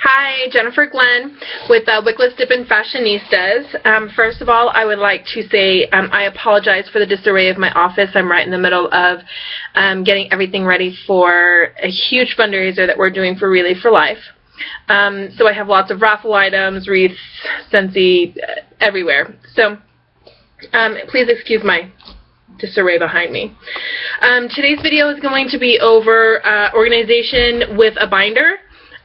Hi, Jennifer Glenn with Wickless Dippin' Fashionistas. First of all, I would like to say I apologize for the disarray of my office. I'm right in the middle of getting everything ready for a huge fundraiser that we're doing for Relay for Life. So I have lots of raffle items, wreaths, Scentsy, everywhere. So please excuse my disarray behind me. Today's video is going to be over organization with a binder.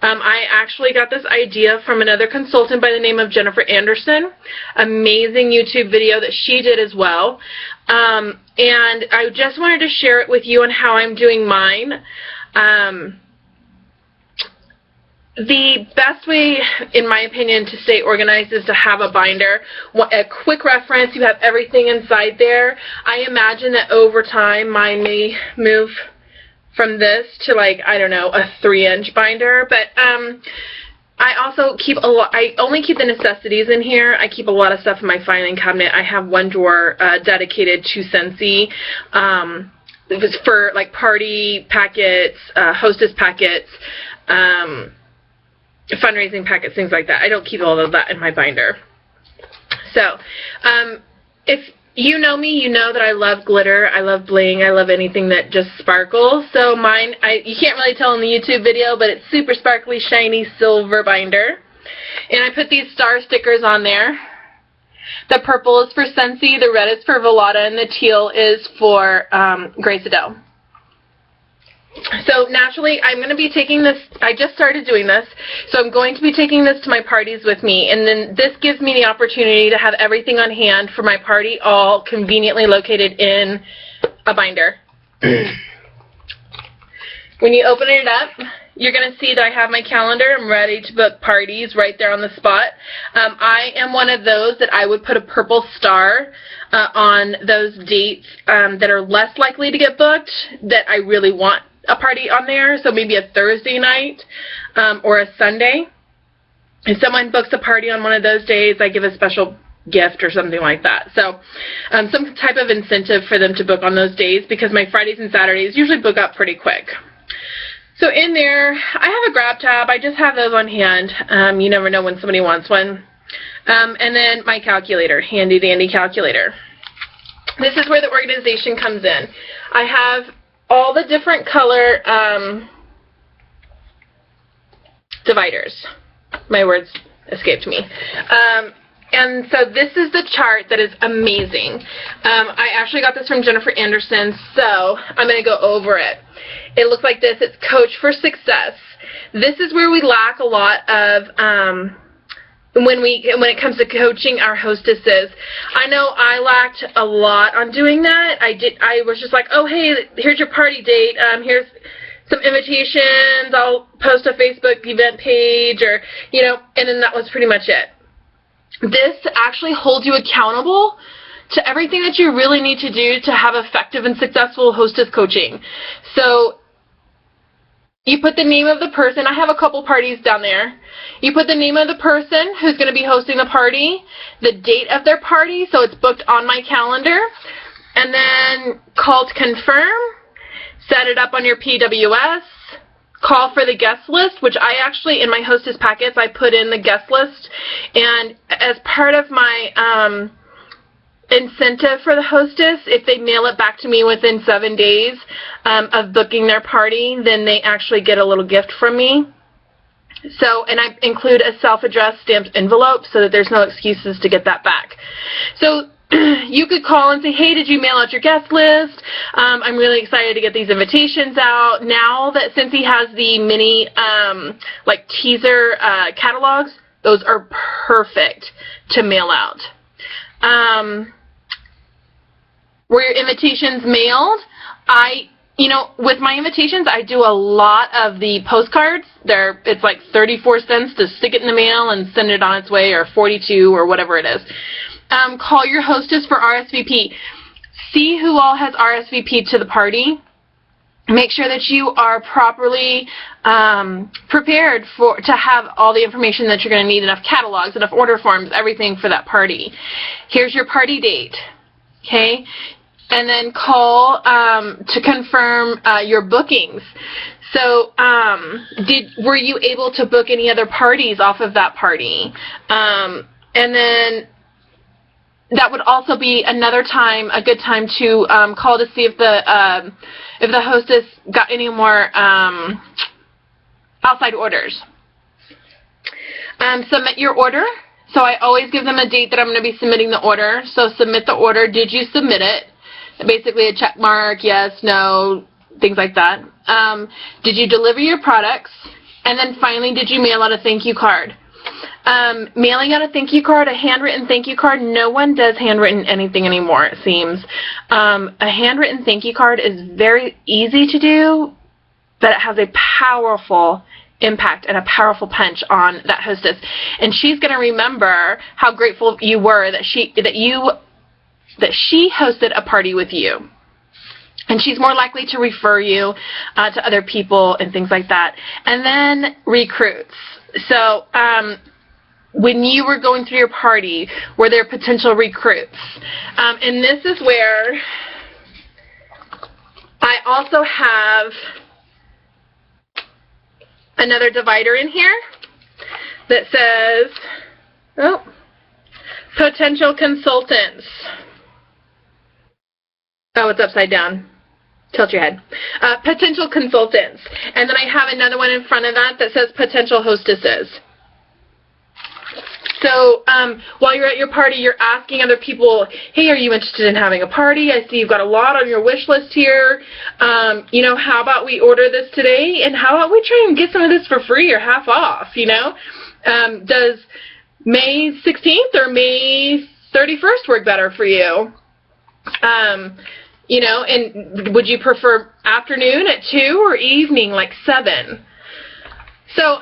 I actually got this idea from another consultant by the name of Jennifer Anderson. Amazing YouTube video that she did as well. And I just wanted to share it with you on how I'm doing mine. The best way, in my opinion, to stay organized is to have a binder. A quick reference, you have everything inside there. I imagine that over time mine may move from this to, like, I don't know, a 3-inch binder, but I also keep a lot. I only keep the necessities in here. I keep a lot of stuff in my filing cabinet. I have one drawer dedicated to Scentsy. It was for like party packets, hostess packets, fundraising packets, things like that. I don't keep all of that in my binder. So if you know me, you know that I love glitter, I love bling, I love anything that just sparkles. So mine, you can't really tell in the YouTube video, but it's super sparkly, shiny silver binder. And I put these star stickers on there. The purple is for Scentsy, the red is for Velada, and the teal is for Grace Adele. So naturally, I'm going to be taking this, I just started doing this, so I'm going to be taking this to my parties with me, and then this gives me the opportunity to have everything on hand for my party, all conveniently located in a binder. When you open it up, you're going to see that I have my calendar. I'm ready to book parties right there on the spot. I am one of those that I would put a purple star on those dates that are less likely to get booked, that I really want a party on there, so maybe a Thursday night or a Sunday. If someone books a party on one of those days, I give a special gift or something like that. So some type of incentive for them to book on those days, because my Fridays and Saturdays usually book up pretty quick. So in there, I have a grab tab. I just have those on hand. You never know when somebody wants one. And then my calculator, handy dandy calculator. This is where the organization comes in. I have all the different color dividers. My words escaped me. And so this is the chart that is amazing. I actually got this from Jennifer Anderson, so I'm going to go over it. It looks like this. It's Coach for Success. This is where we lack a lot of when it comes to coaching our hostesses. I know I lacked a lot on doing that. I was just like, oh, hey, here's your party date. Here's some invitations. I'll post a Facebook event page, or, you know, and then that was pretty much it. This actually holds you accountable to everything that you really need to do to have effective and successful hostess coaching. So you put the name of the person. I have a couple parties down there. You put the name of the person who's going to be hosting the party, the date of their party, so it's booked on my calendar, and then call to confirm, set it up on your PWS, call for the guest list, which I actually, in my hostess packets, I put in the guest list, and as part of my incentive for the hostess, if they mail it back to me within 7 days of booking their party, then they actually get a little gift from me. So, and I include a self-addressed stamped envelope so that there's no excuses to get that back. So you could call and say, hey, did you mail out your guest list? I'm really excited to get these invitations out. Now that Scentsy has the mini like teaser catalogs, those are perfect to mail out. Were your invitations mailed? You know, with my invitations, I do a lot of the postcards. It's like 34 cents to stick it in the mail and send it on its way, or 42, or whatever it is. Call your hostess for RSVP. See who all has RSVP to the party. Make sure that you are properly prepared to have all the information that you're going to need, enough catalogs, enough order forms, everything for that party. Here's your party date, okay? And then call to confirm your bookings. So, were you able to book any other parties off of that party? And then that would also be another time, a good time to call to see if the hostess got any more outside orders. Submit your order. So I always give them a date that I'm going to be submitting the order. So submit the order. Did you submit it? Basically a check mark, yes, no, things like that. Did you deliver your products? And then finally, did you mail out a thank you card? Mailing out a thank you card, a handwritten thank you card, no one does handwritten anything anymore, it seems. A handwritten thank you card is very easy to do, but it has a powerful impact and a powerful punch on that hostess. And she's going to remember how grateful you were that she hosted a party with you. And she's more likely to refer you to other people and things like that. And then recruits. So when you were going through your party, were there potential recruits? And this is where I also have another divider in here that says, potential consultants. Oh, it's upside down. Tilt your head. Potential consultants. And then I have another one in front of that that says potential hostesses. So while you're at your party, you're asking other people, hey, are you interested in having a party? I see you've got a lot on your wish list here. How about we order this today? And how about we try and get some of this for free or half off, Does May 16th or May 31st work better for you? And would you prefer afternoon at 2 or evening like 7? So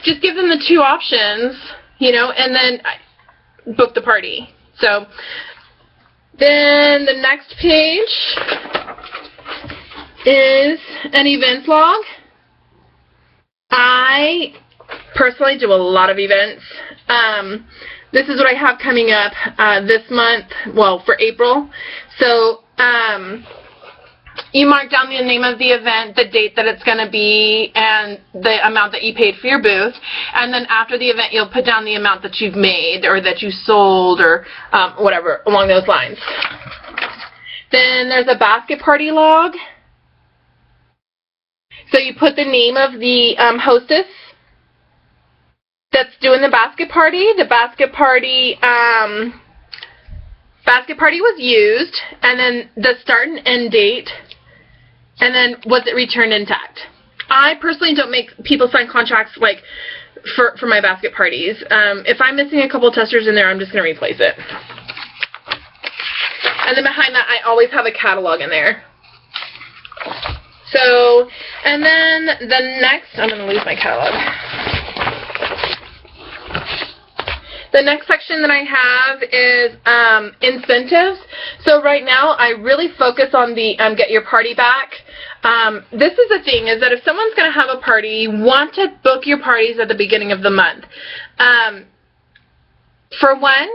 just give them the two options, and then book the party. So then the next page is an events log. I personally do a lot of events. This is what I have coming up this month, well, for April. So you mark down the name of the event, the date that it's going to be, and the amount that you paid for your booth. And then after the event, you'll put down the amount that you've made or that you sold or whatever along those lines. Then there's a basket party log. So you put the name of the hostess that's doing the basket party. The basket party was used, and then the start and end date, and then was it returned intact. I personally don't make people sign contracts like for my basket parties. If I'm missing a couple testers in there, I'm just going to replace it. And then behind that, I always have a catalog in there. So, and then the next, I'm going to lose my catalog. The next section that I have is incentives. So right now, I really focus on the get your party back. This is the thing, is that if someone's going to have a party, you want to book your parties at the beginning of the month. For one,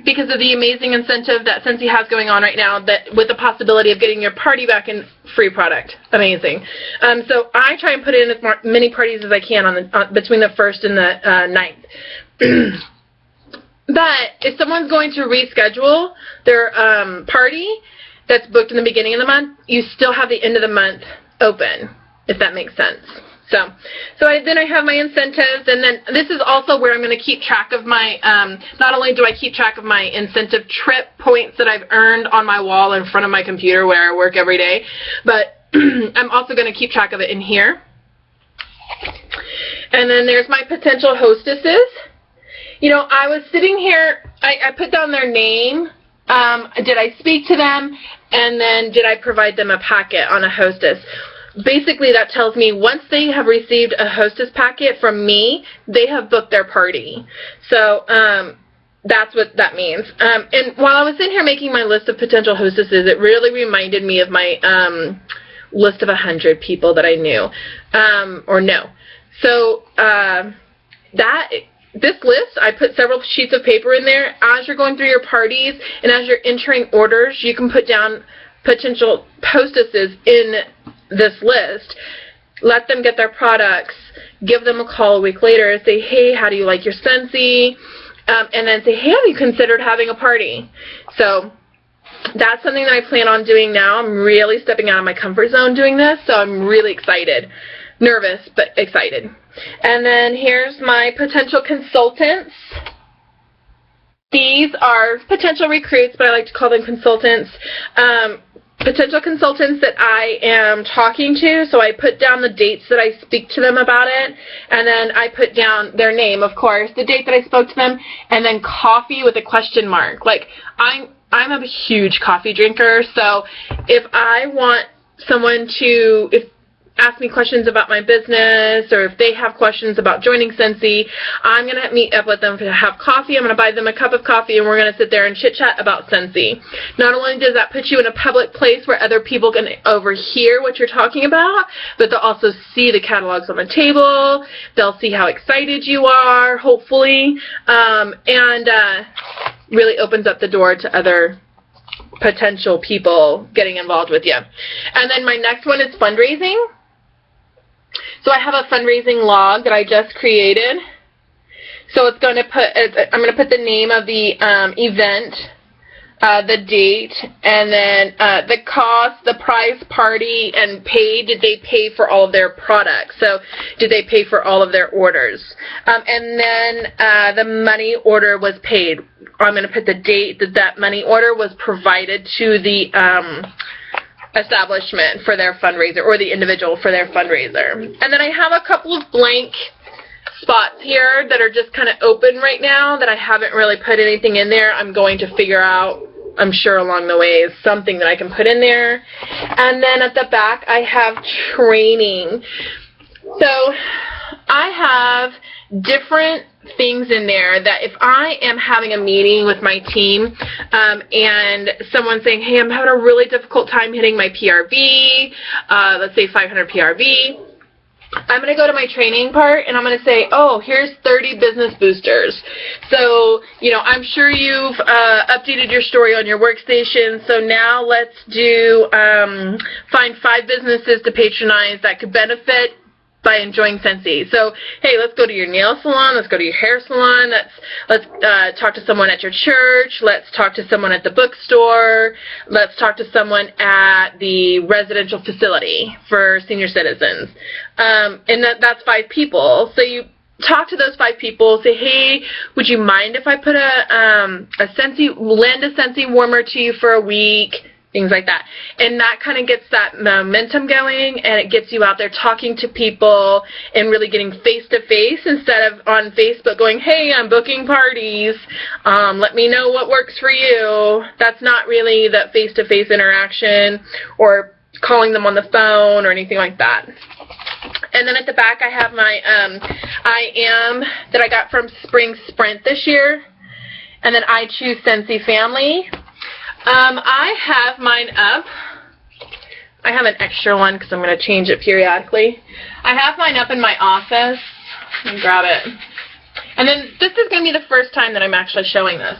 because of the amazing incentive that Scentsy has going on right now, that with the possibility of getting your party back in free product. Amazing. So I try and put in as many parties as I can between the 1st and the 9th. But if someone's going to reschedule their party that's booked in the beginning of the month, you still have the end of the month open, if that makes sense. So then I have my incentives, and then this is also where I'm going to keep track of my, not only do I keep track of my incentive trip points that I've earned on my wall in front of my computer where I work every day, but I'm also going to keep track of it in here. And then there's my potential hostesses. I was sitting here, I put down their name, did I speak to them, and then did I provide them a packet on a hostess. Basically, that tells me once they have received a hostess packet from me, they have booked their party. So that's what that means. And while I was sitting here making my list of potential hostesses, it really reminded me of my list of 100 people that I knew or know. So this list, I put several sheets of paper in there. As you're going through your parties and as you're entering orders, you can put down potential hostesses in this list. let them get their products, give them a call a week later and say, hey, how do you like your Scentsy? And then say, hey, have you considered having a party? So that's something that I plan on doing now. I'm really stepping out of my comfort zone doing this, so I'm really excited. Nervous, but excited. And then here's my potential consultants. These are potential recruits, but I like to call them consultants. Potential consultants that I am talking to, so I put down the dates that I speak to them about it, and then I put down their name, of course, the date that I spoke to them, and then coffee with a question mark. Like, I'm a huge coffee drinker, so if I want someone to ask me questions about my business, or if they have questions about joining Scentsy, I'm going to meet up with them to have coffee. I'm going to buy them a cup of coffee, and we're going to sit there and chit-chat about Scentsy. Not only does that put you in a public place where other people can overhear what you're talking about, but they'll also see the catalogs on the table. They'll see how excited you are, hopefully, and really opens up the door to other potential people getting involved with you. And then my next one is fundraising. So I have a fundraising log that I just created. So it's going to I'm going to put the name of the event, the date, and then the cost, the price, party, and pay. Did they pay for all of their products? So did they pay for all of their orders? And then the money order was paid. I'm going to put the date that money order was provided to the establishment for their fundraiser, or the individual for their fundraiser. And then I have a couple of blank spots here that are just kind of open right now that I haven't really put anything in there. I'm going to figure out, I'm sure along the way, is something that I can put in there. And then at the back I have training. So I have different things in there that if I am having a meeting with my team and someone's saying, hey, I'm having a really difficult time hitting my PRV, let's say 500 PRV, I'm going to go to my training part and I'm going to say, oh, here's 30 business boosters. So, you know, I'm sure you've updated your story on your workstation, so now let's do find 5 businesses to patronize that could benefit by enjoying Scentsy. So, hey, let's go to your nail salon, let's go to your hair salon, let's talk to someone at your church, let's talk to someone at the bookstore, let's talk to someone at the residential facility for senior citizens. And that's 5 people. So you talk to those 5 people, say, hey, would you mind if I put lend a Scentsy warmer to you for a week? Things like that. And that kind of gets that momentum going, and it gets you out there talking to people and really getting face-to-face instead of on Facebook going, hey, I'm booking parties. Let me know what works for you. That's not really that face-to-face interaction or calling them on the phone or anything like that. And then at the back I have my I Am that I got from Spring Sprint this year. And then I Choose Scentsy Family. I have mine up. I have an extra one because I'm going to change it periodically. I have mine up in my office. Let me grab it. And then this is going to be the first time that I'm actually showing this.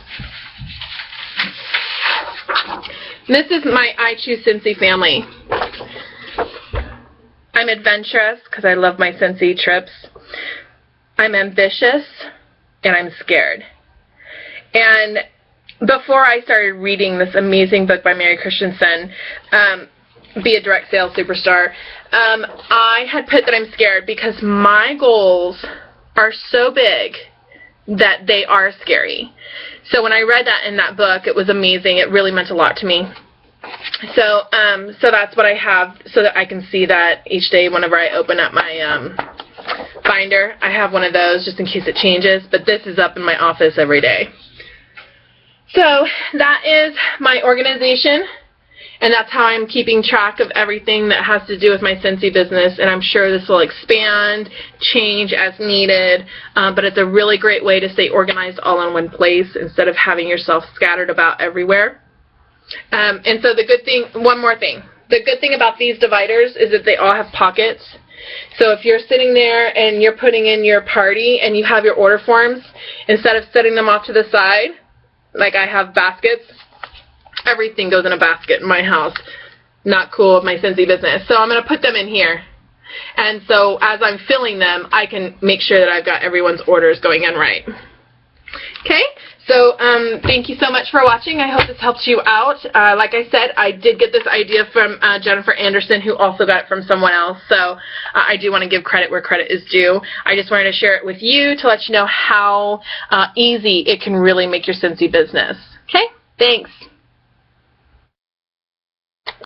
This is my I Choose Scentsy Family. I'm adventurous because I love my Scentsy trips. I'm ambitious, and I'm scared. And before I started reading this amazing book by Mary Christensen, Be a Direct Sales Superstar, I had put that I'm scared because my goals are so big that they are scary. So when I read that in that book, it was amazing. It really meant a lot to me. So that's what I have so that I can see that each day whenever I open up my binder. I have one of those just in case it changes, but this is up in my office every day. So that is my organization, and that's how I'm keeping track of everything that has to do with my Scentsy business, and I'm sure this will expand, change as needed, but it's a really great way to stay organized all in one place instead of having yourself scattered about everywhere. And so the good thing, one more thing, the good thing about these dividers is that they all have pockets. So if you're sitting there and you're putting in your party and you have your order forms, instead of setting them off to the side, like I have baskets, everything goes in a basket in my house. Not cool with my Scentsy business. So I'm going to put them in here. And so as I'm filling them, I can make sure that I've got everyone's orders going in right. Okay, so thank you so much for watching. I hope this helps you out. Like I said, I did get this idea from Jennifer Anderson, who also got it from someone else, so I do want to give credit where credit is due. I just wanted to share it with you to let you know how easy it can really make your Scentsy business. Okay, thanks.